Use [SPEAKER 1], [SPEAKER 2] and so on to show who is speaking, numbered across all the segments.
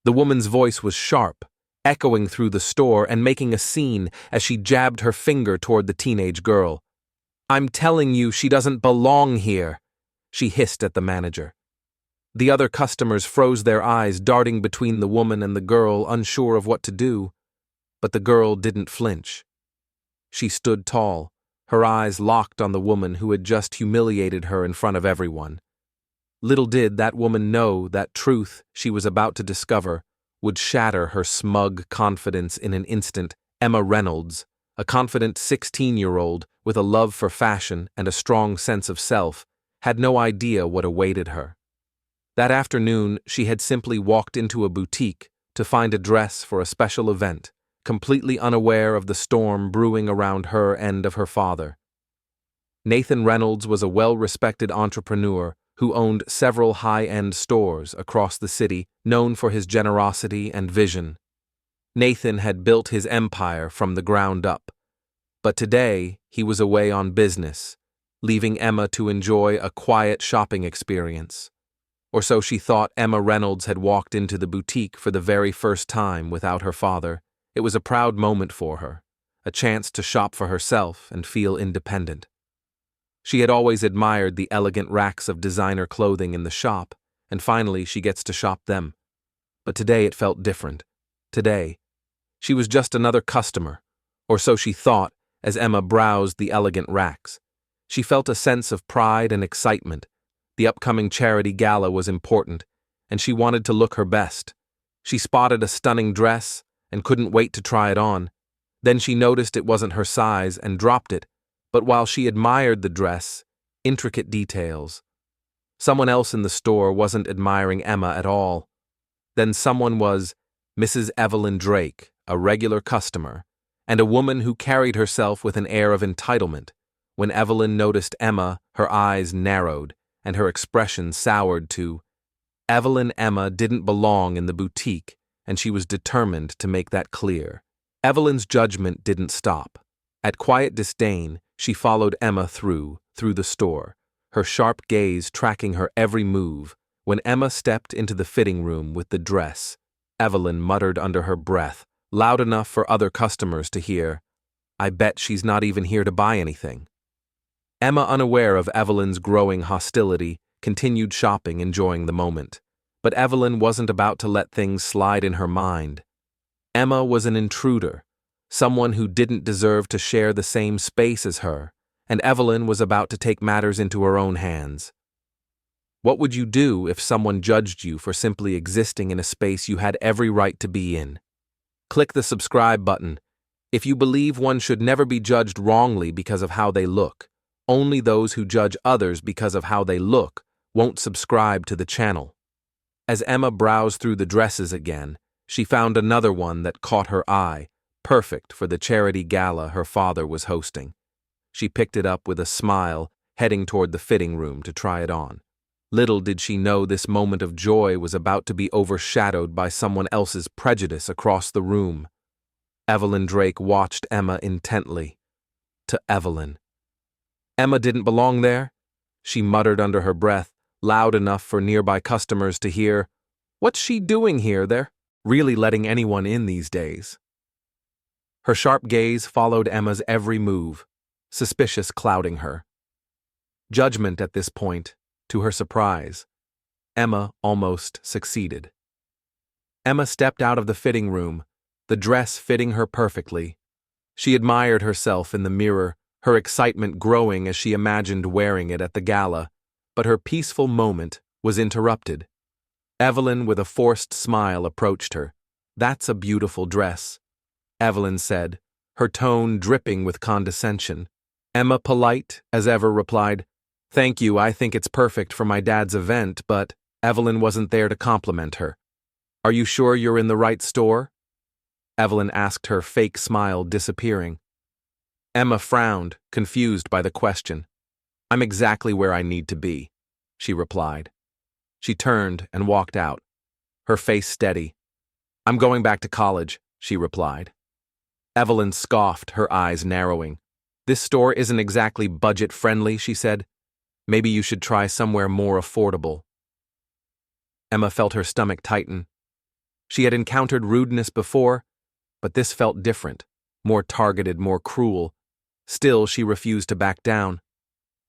[SPEAKER 1] The woman's voice was sharp, echoing through the store and making a scene as she jabbed her finger toward the teenage girl. "I'm telling you, she doesn't belong here," she hissed at the manager. The other customers froze their eyes, darting between the woman and the girl, unsure of what to do. But the girl didn't flinch. She stood tall, her eyes locked on the woman who had just humiliated her in front of everyone. Little did that woman know that truth she was about to discover would shatter her smug confidence in an instant. Emma Reynolds, a confident 16-year-old with a love for fashion and a strong sense of self, had no idea what awaited her. That afternoon, she had simply walked into a boutique to find a dress for a special event, completely unaware of the storm brewing around her and of her father. Nathan Reynolds was a well-respected entrepreneur who owned several high-end stores across the city, known for his generosity and vision. Nathan had built his empire from the ground up, but today he was away on business, leaving Emma to enjoy a quiet shopping experience. Or so she thought. Emma Reynolds had walked into the boutique for the very first time without her father. It was a proud moment for her, a chance to shop for herself and feel independent. She had always admired the elegant racks of designer clothing in the shop, and finally she gets to shop them. But today it felt different. Today, she was just another customer, or so she thought as Emma browsed the elegant racks. She felt a sense of pride and excitement. The upcoming charity gala was important, and she wanted to look her best. She spotted a stunning dress and couldn't wait to try it on. Then she noticed it wasn't her size and dropped it. But while she admired the dress, intricate details, someone else in the store wasn't admiring Emma at all. Then someone was Mrs. Evelyn Drake, a regular customer, and a woman who carried herself with an air of entitlement. When Evelyn noticed Emma, her eyes narrowed, and her expression soured too. Emma didn't belong in the boutique, and she was determined to make that clear. Evelyn's judgment didn't stop. At quiet disdain, she followed Emma through the store, her sharp gaze tracking her every move. When Emma stepped into the fitting room with the dress, Evelyn muttered under her breath, loud enough for other customers to hear, "I bet she's not even here to buy anything." Emma, unaware of Evelyn's growing hostility, continued shopping, enjoying the moment. But Evelyn wasn't about to let things slide in her mind. Emma was an intruder, someone who didn't deserve to share the same space as her, and Evelyn was about to take matters into her own hands. What would you do if someone judged you for simply existing in a space you had every right to be in? Click the subscribe button. If you believe one should never be judged wrongly because of how they look, only those who judge others because of how they look won't subscribe to the channel. As Emma browsed through the dresses again, she found another one that caught her eye, perfect for the charity gala her father was hosting. She picked it up with a smile, heading toward the fitting room to try it on. Little did she know this moment of joy was about to be overshadowed by someone else's prejudice across the room. Evelyn Drake watched Emma intently. To Evelyn. Emma didn't belong there? She muttered under her breath, loud enough for nearby customers to hear. What's she doing here? They're really letting anyone in these days. Her sharp gaze followed Emma's every move, suspicious clouding her. Judgment at this point, to her surprise, Emma almost succeeded. Emma stepped out of the fitting room, the dress fitting her perfectly. She admired herself in the mirror, her excitement growing as she imagined wearing it at the gala, but her peaceful moment was interrupted. Evelyn, with a forced smile, approached her. "That's a beautiful dress," Evelyn said, her tone dripping with condescension. Emma, polite as ever, replied, "Thank you, I think it's perfect for my dad's event," but Evelyn wasn't there to compliment her. "Are you sure you're in the right store?" Evelyn asked, her fake smile disappearing. Emma frowned, confused by the question. "I'm exactly where I need to be," she replied. She turned and walked out, her face steady. "I'm going back to college," she replied. Evelyn scoffed, her eyes narrowing. "This store isn't exactly budget-friendly," she said. "Maybe you should try somewhere more affordable." Emma felt her stomach tighten. She had encountered rudeness before, but this felt different, more targeted, more cruel. Still, she refused to back down.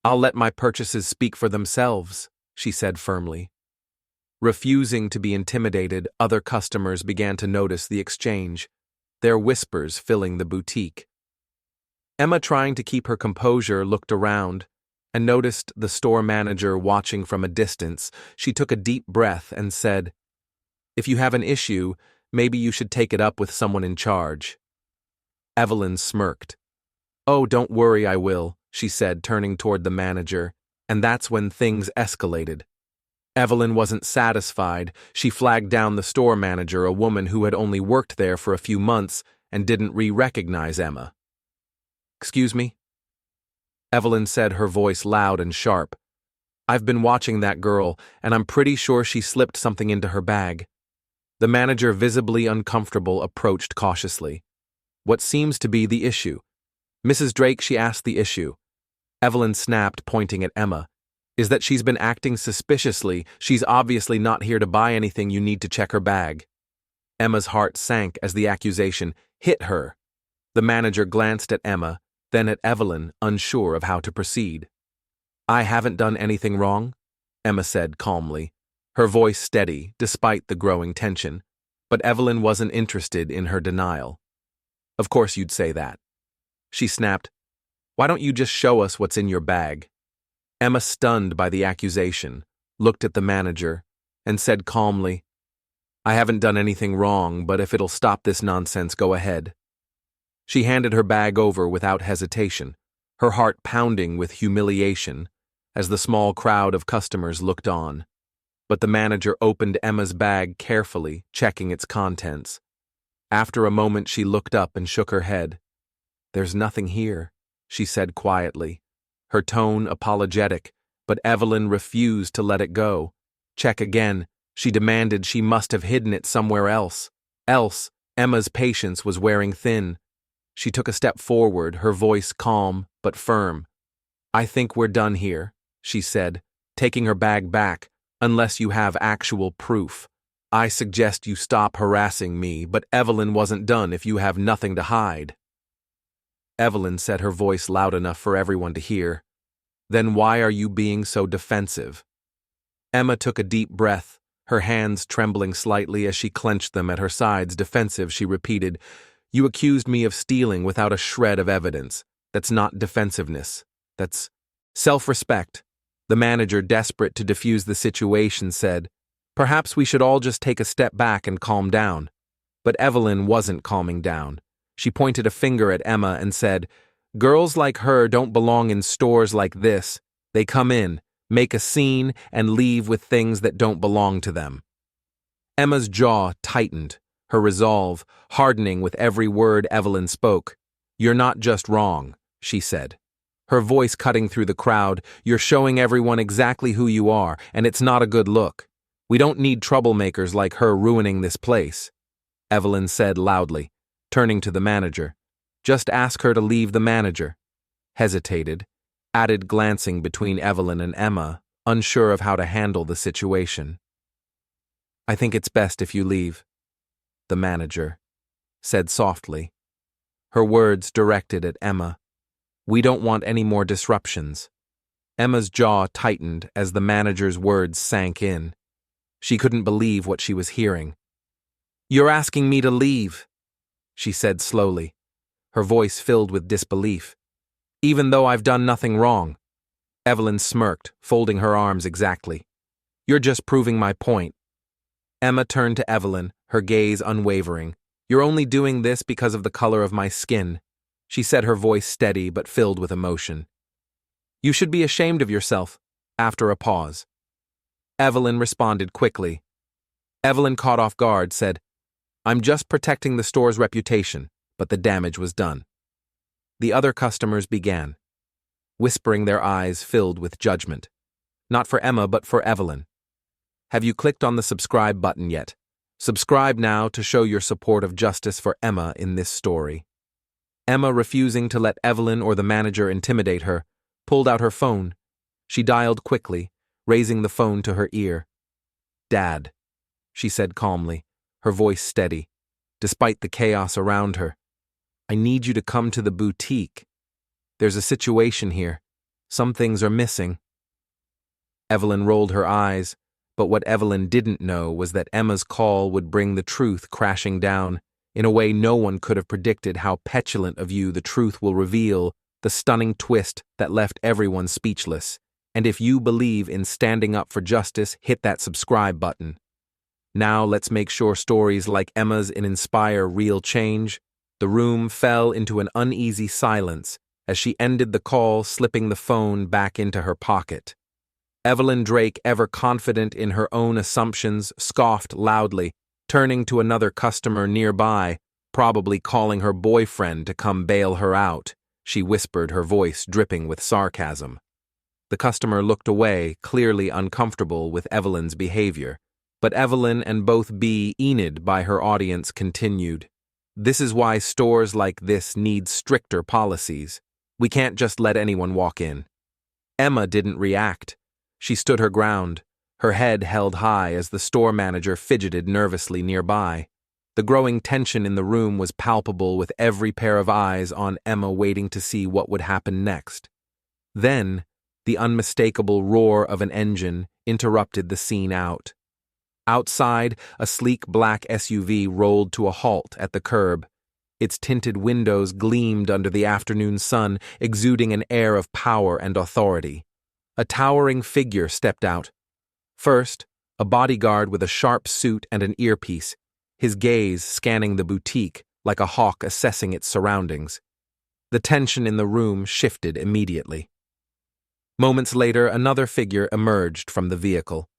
[SPEAKER 1] "I'll let my purchases speak for themselves," she said firmly. Refusing to be intimidated, other customers began to notice the exchange, their whispers filling the boutique. Emma, trying to keep her composure, looked around and noticed the store manager watching from a distance. She took a deep breath and said, "If you have an issue, maybe you should take it up with someone in charge." Evelyn smirked. "Oh, don't worry, I will," she said, turning toward the manager, and that's when things escalated. Evelyn wasn't satisfied. She flagged down the store manager, a woman who had only worked there for a few months and didn't recognize Emma. "Excuse me?" Evelyn said, her voice loud and sharp. "I've been watching that girl, and I'm pretty sure she slipped something into her bag." The manager, visibly uncomfortable, approached cautiously. "What seems to be the issue?" "Mrs. Drake," she asked, "the issue." Evelyn snapped, pointing at Emma, "is that she's been acting suspiciously. She's obviously not here to buy anything. You need to check her bag." Emma's heart sank as the accusation hit her. The manager glanced at Emma, then at Evelyn, unsure of how to proceed. "I haven't done anything wrong," Emma said calmly, her voice steady despite the growing tension. But Evelyn wasn't interested in her denial. "Of course you'd say that." She snapped, "Why don't you just show us what's in your bag?" Emma, stunned by the accusation, looked at the manager and said calmly, "I haven't done anything wrong, but if it'll stop this nonsense, go ahead." She handed her bag over without hesitation, her heart pounding with humiliation as the small crowd of customers looked on. But the manager opened Emma's bag carefully, checking its contents. After a moment, she looked up and shook her head. "There's nothing here," she said quietly, her tone apologetic, but Evelyn refused to let it go. "Check again," she demanded. She must have hidden it somewhere else. Emma's patience was wearing thin. She took a step forward, her voice calm but firm. "I think we're done here," she said, taking her bag back, "unless you have actual proof. I suggest you stop harassing me," but Evelyn wasn't done. "If you have nothing to hide." Evelyn said, her voice loud enough for everyone to hear, "Then why are you being so defensive?" Emma took a deep breath, her hands trembling slightly as she clenched them at her sides. "Defensive," she repeated. "You accused me of stealing without a shred of evidence. That's not defensiveness. That's self-respect." The manager, desperate to defuse the situation, said, "Perhaps we should all just take a step back and calm down." But Evelyn wasn't calming down. She pointed a finger at Emma and said, "Girls like her don't belong in stores like this. They come in, make a scene, and leave with things that don't belong to them." Emma's jaw tightened, her resolve hardening with every word Evelyn spoke. "You're not just wrong," she said, her voice cutting through the crowd. "You're showing everyone exactly who you are, and it's not a good look. We don't need troublemakers like her ruining this place," Evelyn said loudly, turning to the manager. "Just ask her to leave." The manager hesitated, added, glancing between Evelyn and Emma, unsure of how to handle the situation. "I think it's best if you leave," the manager said softly, her words directed at Emma. "We don't want any more disruptions." Emma's jaw tightened as the manager's words sank in. She couldn't believe what she was hearing. "You're asking me to leave," she said slowly, her voice filled with disbelief. "Even though I've done nothing wrong." Evelyn smirked, folding her arms exactly. "You're just proving my point." Emma turned to Evelyn, her gaze unwavering. "You're only doing this because of the color of my skin," she said, her voice steady but filled with emotion. "You should be ashamed of yourself." After a pause, Evelyn responded quickly. Evelyn, caught off guard, said, "I'm just protecting the store's reputation," but the damage was done. The other customers began, whispering, their eyes filled with judgment. Not for Emma, but for Evelyn. "Have you clicked on the subscribe button yet? Subscribe now to show your support of justice for Emma in this story." Emma, refusing to let Evelyn or the manager intimidate her, pulled out her phone. She dialed quickly, raising the phone to her ear. "Dad," she said calmly, her voice steady, despite the chaos around her. "I need you to come to the boutique. There's a situation here. Some things are missing." Evelyn rolled her eyes, but what Evelyn didn't know was that Emma's call would bring the truth crashing down, in a way no one could have predicted. How petulant of you, the truth will reveal the stunning twist that left everyone speechless. And if you believe in standing up for justice, hit that subscribe button. Now let's make sure stories like Emma's inspire real change. The room fell into an uneasy silence as she ended the call, slipping the phone back into her pocket. Evelyn Drake, ever confident in her own assumptions, scoffed loudly, turning to another customer nearby, probably calling her boyfriend to come bail her out. She whispered, her voice dripping with sarcasm. The customer looked away, clearly uncomfortable with Evelyn's behavior. But Evelyn and both B, Enid by her audience, continued. "This is why stores like this need stricter policies. We can't just let anyone walk in." Emma didn't react. She stood her ground, her head held high as the store manager fidgeted nervously nearby. The growing tension in the room was palpable, with every pair of eyes on Emma, waiting to see what would happen next. Then, the unmistakable roar of an engine interrupted the scene out. Outside, a sleek black SUV rolled to a halt at the curb. Its tinted windows gleamed under the afternoon sun, exuding an air of power and authority. A towering figure stepped out. First, a bodyguard with a sharp suit and an earpiece, his gaze scanning the boutique like a hawk assessing its surroundings. The tension in the room shifted immediately. Moments later, another figure emerged from the vehicle.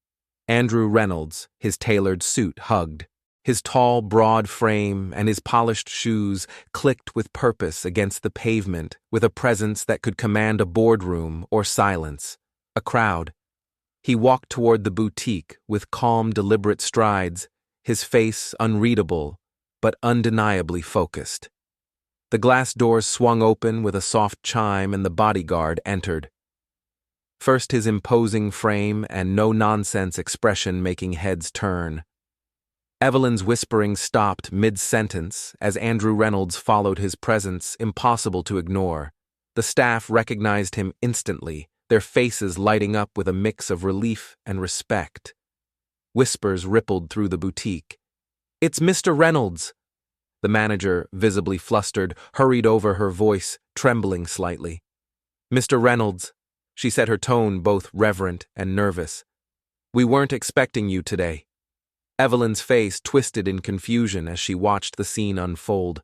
[SPEAKER 1] Andrew Reynolds, his tailored suit hugged. His tall, broad frame and his polished shoes clicked with purpose against the pavement, with a presence that could command a boardroom or silence a crowd. He walked toward the boutique with calm, deliberate strides, his face unreadable but undeniably focused. The glass doors swung open with a soft chime and the bodyguard entered. First his imposing frame and no-nonsense expression making heads turn. Evelyn's whispering stopped mid-sentence as Andrew Reynolds followed his presence, impossible to ignore. The staff recognized him instantly, their faces lighting up with a mix of relief and respect. Whispers rippled through the boutique. "It's Mr. Reynolds!" The manager, visibly flustered, hurried over, her voice trembling slightly. "Mr. Reynolds," she said, her tone both reverent and nervous. "We weren't expecting you today." Evelyn's face twisted in confusion as she watched the scene unfold.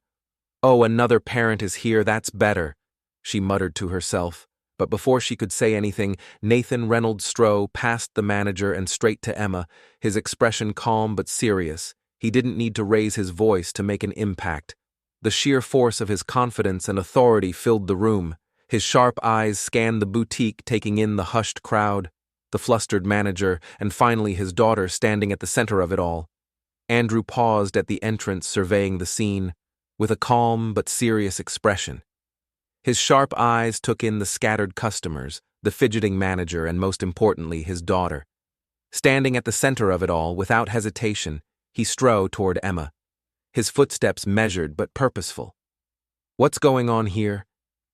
[SPEAKER 1] "Oh, another parent is here, that's better," she muttered to herself. But before she could say anything, Nathan Reynolds strode past the manager and straight to Emma, his expression calm but serious. He didn't need to raise his voice to make an impact. The sheer force of his confidence and authority filled the room. His sharp eyes scanned the boutique, taking in the hushed crowd, the flustered manager, and finally his daughter standing at the center of it all. Andrew paused at the entrance, surveying the scene, with a calm but serious expression. His sharp eyes took in the scattered customers, the fidgeting manager, and most importantly, his daughter. Standing at the center of it all, without hesitation, he strode toward Emma, his footsteps measured but purposeful. "What's going on here?"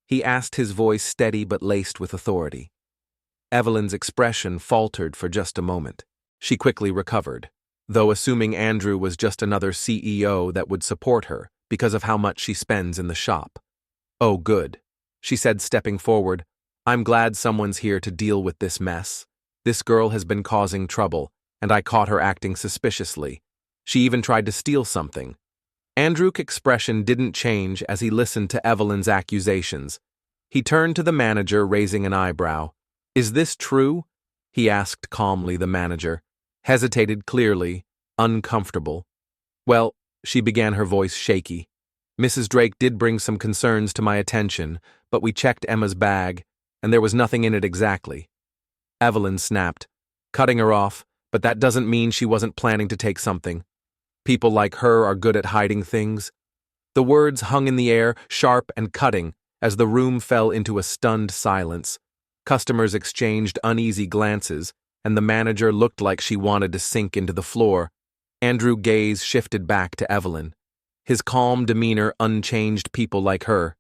[SPEAKER 1] he asked, his voice steady but laced with authority. Evelyn's expression faltered for just a moment. She quickly recovered, though assuming Andrew was just another CEO that would support her because of how much she spends in the shop. "Oh, good," she said, stepping forward. "I'm glad someone's here to deal with this mess. This girl has been causing trouble, and I caught her acting suspiciously. She even tried to steal something." Andrew's expression didn't change as he listened to Evelyn's accusations. He turned to the manager, raising an eyebrow. "Is this true?" he asked calmly. The manager hesitated, clearly uncomfortable. "Well," she began, her voice shaky, "Mrs. Drake did bring some concerns to my attention, but we checked Emma's bag, and there was nothing in it exactly." Evelyn snapped, cutting her off, "But that doesn't mean she wasn't planning to take something. People like her are good at hiding things." The words hung in the air, sharp and cutting, as the room fell into a stunned silence. Customers exchanged uneasy glances, and the manager looked like she wanted to sink into the floor. Andrew's gaze shifted back to Evelyn. His calm demeanor unchanged people like her.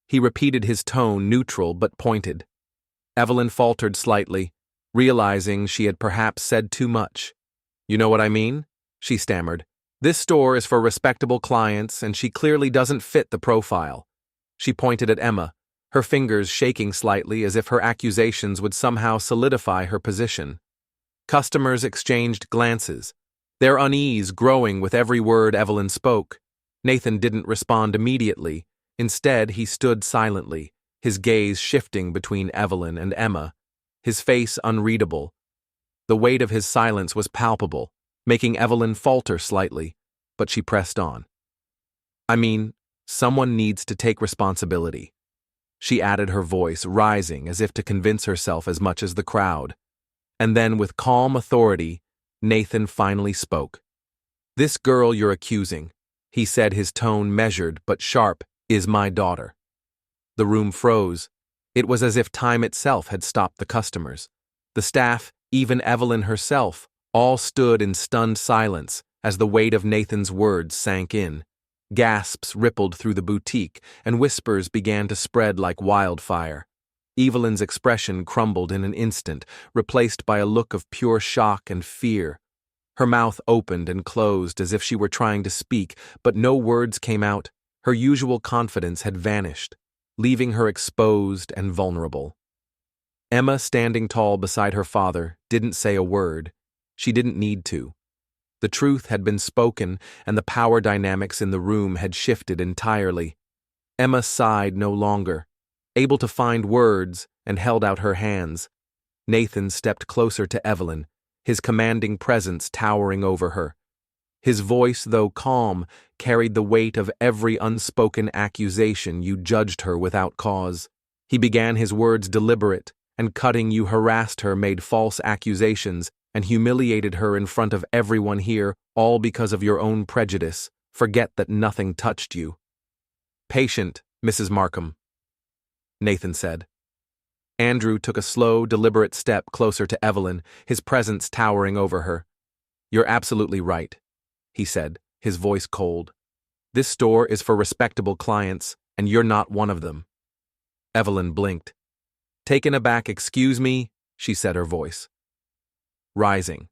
[SPEAKER 1] He repeated his tone, neutral but pointed. Evelyn faltered slightly, realizing she had perhaps said too much. "You know what I mean?" she stammered. "This store is for respectable clients, and she clearly doesn't fit the profile." She pointed at Emma, her fingers shaking slightly as if her accusations would somehow solidify her position. Customers exchanged glances, their unease growing with every word Evelyn spoke. Nathan didn't respond immediately. Instead, he stood silently, his gaze shifting between Evelyn and Emma, his face unreadable. The weight of his silence was palpable, making Evelyn falter slightly, but she pressed on. "I mean, someone needs to take responsibility," she added, her voice rising as if to convince herself as much as the crowd. And then, with calm authority, Nathan finally spoke. "This girl you're accusing," he said, his tone measured but sharp, "is my daughter." The room froze. It was as if time itself had stopped the customers. The staff, even Evelyn herself, all stood in stunned silence as the weight of Nathan's words sank in. Gasps rippled through the boutique, and whispers began to spread like wildfire. Evelyn's expression crumbled in an instant, replaced by a look of pure shock and fear. Her mouth opened and closed as if she were trying to speak, but no words came out. Her usual confidence had vanished, leaving her exposed and vulnerable. Emma, standing tall beside her father, didn't say a word. She didn't need to. The truth had been spoken, and the power dynamics in the room had shifted entirely. Emma sighed no longer, able to find words, and held out her hands. Nathan stepped closer to Evelyn, his commanding presence towering over her. His voice, though calm, carried the weight of every unspoken accusation you judged her without cause. He began his words deliberate and cutting. "You harassed her, made false accusations, and humiliated her in front of everyone here, all because of your own prejudice. Forget that nothing touched you." "Patient, Mrs. Markham," Nathan said. Andrew took a slow, deliberate step closer to Evelyn, his presence towering over her. "You're absolutely right," he said, his voice cold. "This store is for respectable clients, and you're not one of them." Evelyn blinked. "Taken aback, excuse me," she said, her voice rising.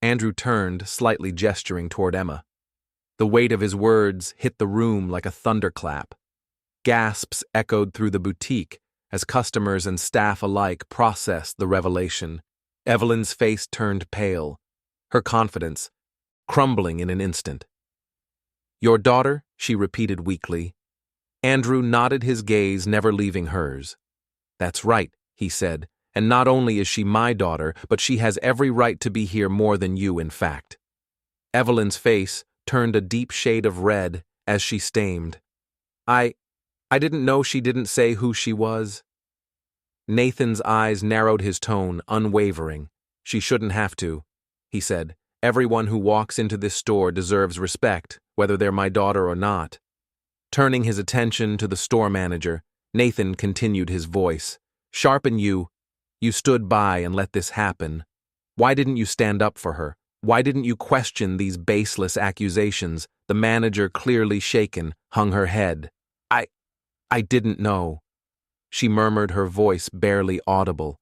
[SPEAKER 1] Andrew turned, slightly gesturing toward Emma. The weight of his words hit the room like a thunderclap. Gasps echoed through the boutique as customers and staff alike processed the revelation. Evelyn's face turned pale, her confidence crumbling in an instant. "Your daughter?" she repeated weakly. Andrew nodded, his gaze never leaving hers. "That's right," he said, "and not only is she my daughter, but she has every right to be here more than you, in fact." Evelyn's face turned a deep shade of red as she stammered. I didn't know." She didn't say who she was. Nathan's eyes narrowed, his tone unwavering. "She shouldn't have to," he said. "Everyone who walks into this store deserves respect, whether they're my daughter or not." Turning his attention to the store manager, Nathan continued, his voice sharp. "And you stood by and let this happen. Why didn't you stand up for her? Why didn't you question these baseless accusations?" The manager, clearly shaken, hung her head. I didn't know," she murmured, her voice barely audible.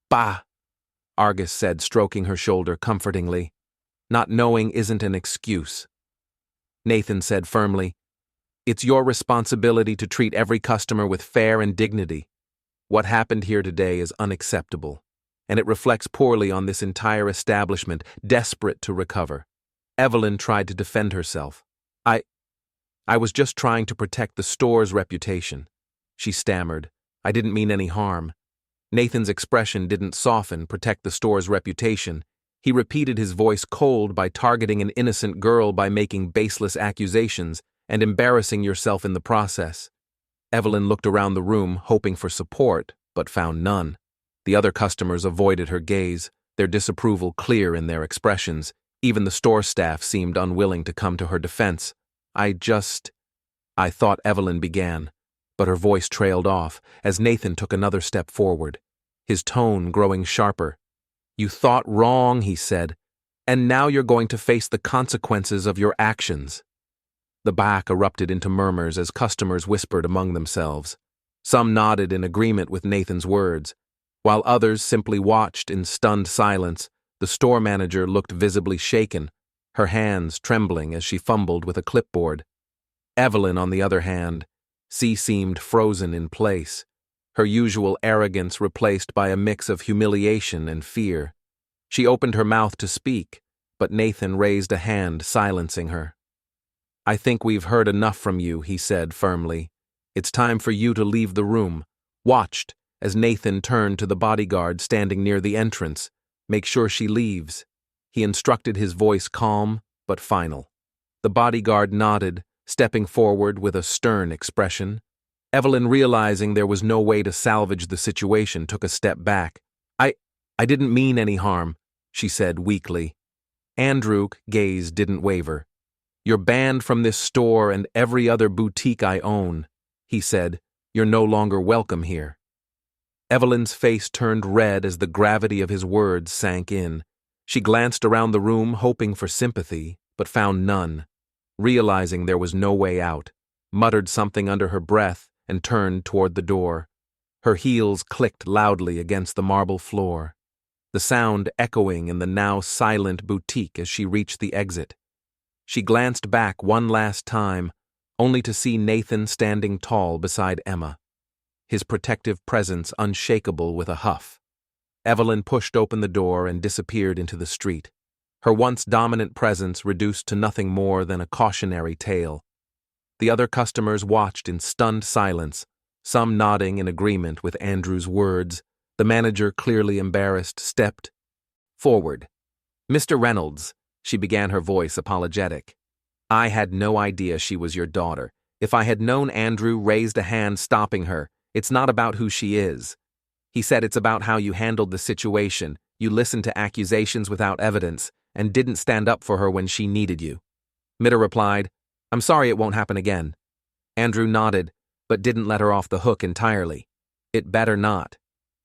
[SPEAKER 1] "Bah," Argus said, stroking her shoulder comfortingly. "Not knowing isn't an excuse." Nathan said firmly, "It's your responsibility to treat every customer with fair and dignity. What happened here today is unacceptable, and it reflects poorly on this entire establishment, desperate to recover." Evelyn tried to defend herself. I was just trying to protect the store's reputation," she stammered. "I didn't mean any harm." Nathan's expression didn't soften. "Protect the store's reputation." He repeated, his voice cold. "By targeting an innocent girl, by making baseless accusations, and embarrassing yourself in the process." Evelyn looked around the room, hoping for support, but found none. The other customers avoided her gaze, their disapproval clear in their expressions. Even the store staff seemed unwilling to come to her defense. I thought," Evelyn began, but her voice trailed off as Nathan took another step forward, his tone growing sharper. "You thought wrong," he said. And now you're going to face the consequences of your actions. The back erupted into murmurs as customers whispered among themselves. Some nodded in agreement with Nathan's words, while others simply watched in stunned silence. The store manager looked visibly shaken, her hands trembling as she fumbled with a clipboard. Evelyn, on the other hand, seemed frozen in place, her usual arrogance replaced by a mix of humiliation and fear. She opened her mouth to speak, but Nathan raised a hand, silencing her. "I think we've heard enough from you," he said firmly. "It's time for you to leave the room." Watched as Nathan turned to the bodyguard standing near the entrance. "Make sure she leaves," he instructed, his voice calm but final. The bodyguard nodded, stepping forward with a stern expression. Evelyn, realizing there was no way to salvage the situation, took a step back. I didn't mean any harm," she said weakly. Andrew's gaze didn't waver. "You're banned from this store and every other boutique I own," he said. "You're no longer welcome here." Evelyn's face turned red as the gravity of his words sank in. She glanced around the room, hoping for sympathy, but found none. Realizing there was no way out, muttered something under her breath and turned toward the door. Her heels clicked loudly against the marble floor, the sound echoing in the now silent boutique as she reached the exit. She glanced back one last time, only to see Nathan standing tall beside Emma, his protective presence unshakable with a huff. Evelyn pushed open the door and disappeared into the street, her once dominant presence reduced to nothing more than a cautionary tale. The other customers watched in stunned silence, some nodding in agreement with Andrew's words. The manager, clearly embarrassed, stepped forward. "Mr. Reynolds," she began, her voice apologetic. "I had no idea she was your daughter. If I had known," Andrew raised a hand, stopping her. "It's not about who she is." He said, "It's about how you handled the situation. You listened to accusations without evidence and didn't stand up for her when she needed you." Mitta replied, "I'm sorry, it won't happen again." Andrew nodded, but didn't let her off the hook entirely. "It better not."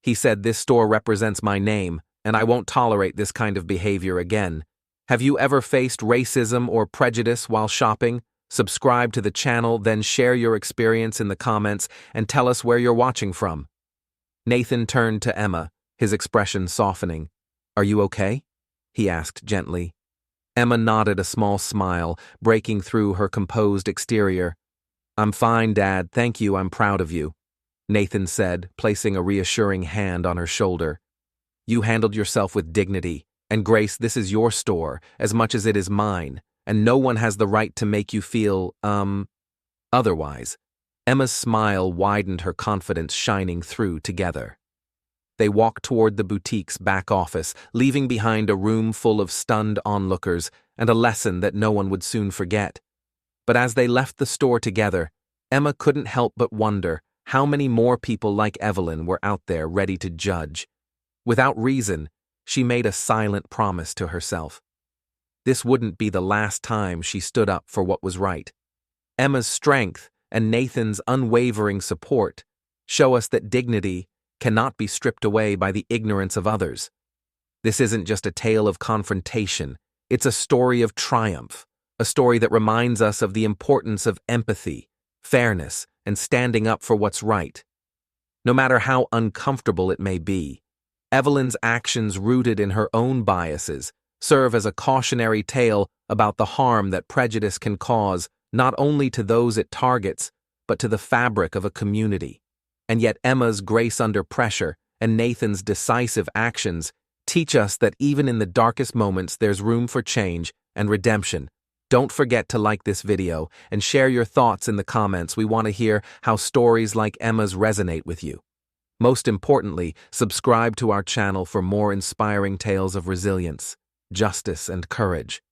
[SPEAKER 1] He said, "This store represents my name, and I won't tolerate this kind of behavior again. Have you ever faced racism or prejudice while shopping? Subscribe to the channel, then share your experience in the comments and tell us where you're watching from." Nathan turned to Emma, his expression softening. "Are you okay?" he asked gently. Emma nodded, a small smile breaking through her composed exterior. "I'm fine, Dad, thank you, I'm proud of you," Nathan said, placing a reassuring hand on her shoulder. "You handled yourself with dignity, and Grace, this is your store as much as it is mine, and no one has the right to make you feel, otherwise." Emma's smile widened, her confidence shining through together. They walked toward the boutique's back office, leaving behind a room full of stunned onlookers and a lesson that no one would soon forget. But as they left the store together, Emma couldn't help but wonder how many more people like Evelyn were out there ready to judge. Without reason, she made a silent promise to herself. This wouldn't be the last time she stood up for what was right. Emma's strength and Nathan's unwavering support show us that dignity cannot be stripped away by the ignorance of others. This isn't just a tale of confrontation, it's a story of triumph, a story that reminds us of the importance of empathy, fairness, and standing up for what's right. No matter how uncomfortable it may be, Evelyn's actions, rooted in her own biases, serve as a cautionary tale about the harm that prejudice can cause not only to those it targets, but to the fabric of a community. And yet Emma's grace under pressure and Nathan's decisive actions teach us that even in the darkest moments there's room for change and redemption. Don't forget to like this video and share your thoughts in the comments. We want to hear how stories like Emma's resonate with you. Most importantly, subscribe to our channel for more inspiring tales of resilience, justice, and courage.